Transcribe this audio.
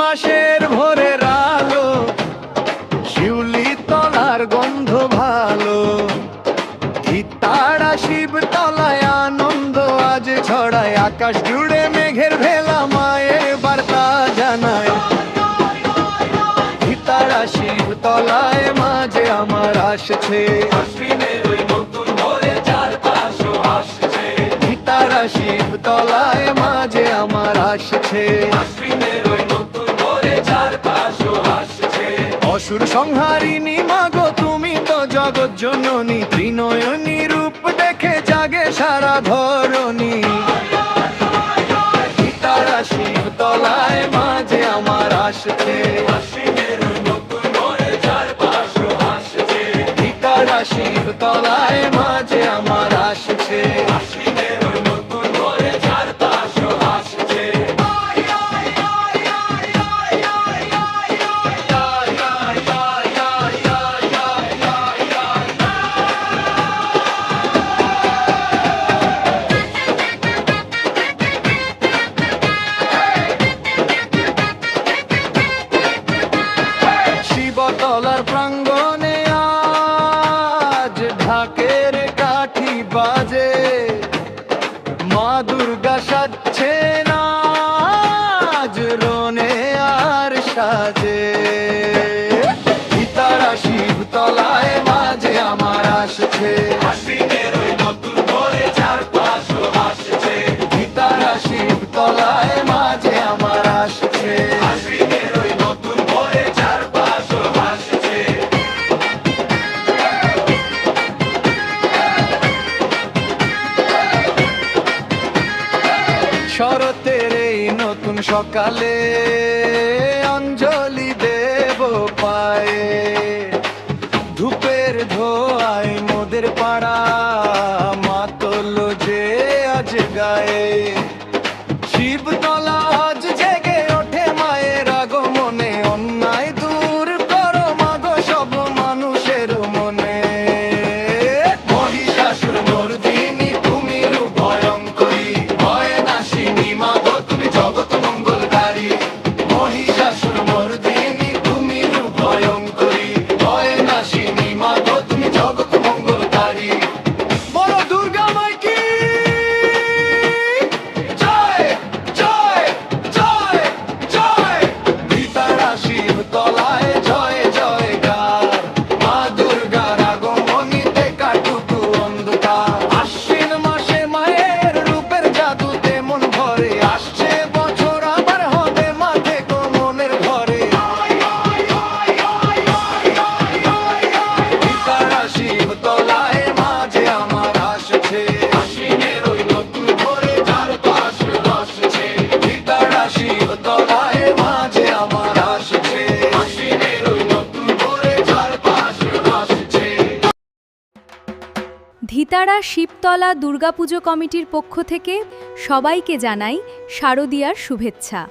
মাসের ভোরের আলো, শিউলি তলার গন্ধ ভালো, ভিতাড়া শিবতলায় আনন্দ আজ ছড়ায়, আকাশ জুড়ে মেঘের ভেলা মায়ের বার্তা জানায়। ভিতাড়া শিবতলায় মাঝে আমার আসছে, ভিতাড়া শিবতলায় মাঝে আমার আসছে। অসুর সংহারিণী মাগো তুমি তো জগৎ জননী, ত্রিনয়নী রূপ দেখে জাগে সারা ধরণী। ভিতাড়া শিবতলায় মাঝে আমার আসছে, ভিতাড়া শিবতলায় মাঝে আমার আসছে। শিবতলার প্রাঙ্গণে আজ ঢাকের কাঠি বাজে, মা দুর্গা সাজছে নাজ রনে আর সাজে। ভিতাড়া শিবতলায় মাঝে আমার আসছে, ভিতাড়া শিবতলায় মাঝে আমার আসছে। শরতের এই নতুন সকালে অঞ্জলি দেব পায়ে, ধূপের ধোয়ায় মোদের পাড়া মাতল যে আজ গায়ে। শিবতলা আজ জেগে ওঠে মায়ের আগমনে, অন্যায় দূর করো মাগো সব মানুষের মনে। মহিষাসুর মর্দিনী তুমি রূপ ভয়ঙ্করী, ভয় নাশিনী মাগো তুমি জগৎ মঙ্গলকারী। মহিষাসুর মর্দিনী তুমি রূপ ভয়ঙ্করী, ভয় নাশিনী মাগো তুমি জগৎ মঙ্গলকারী। বলো দুর্গা মাই কি জয়, জয়, জয়, জয়। ভিতাড়া শিবতলায় জয় জয়কার, মা দুর্গার আগমনীতে কাটুক অন্ধকার। আশ্বিন মাসে মায়ের রূপের জাদুতে মন ভরে, আসছে বছর আবার হবে মাঠে মনের ঘরে। ভিতাড়া শিবতলায় মাঝে আমার আসছে, আশ্বিনের ওই নতুন ভোরে চারপাশ আসছে। ভিতাড়া শিবতলায় মাঝে আমার আসছে, আশ্বিনের ওই নতুন ভোরে চারপাশ আসছে। ধিতাড়া শিবতলা দুর্গাপুজো কমিটির পক্ষ থেকে সবাইকে জানাই শারদীয়ার শুভেচ্ছা।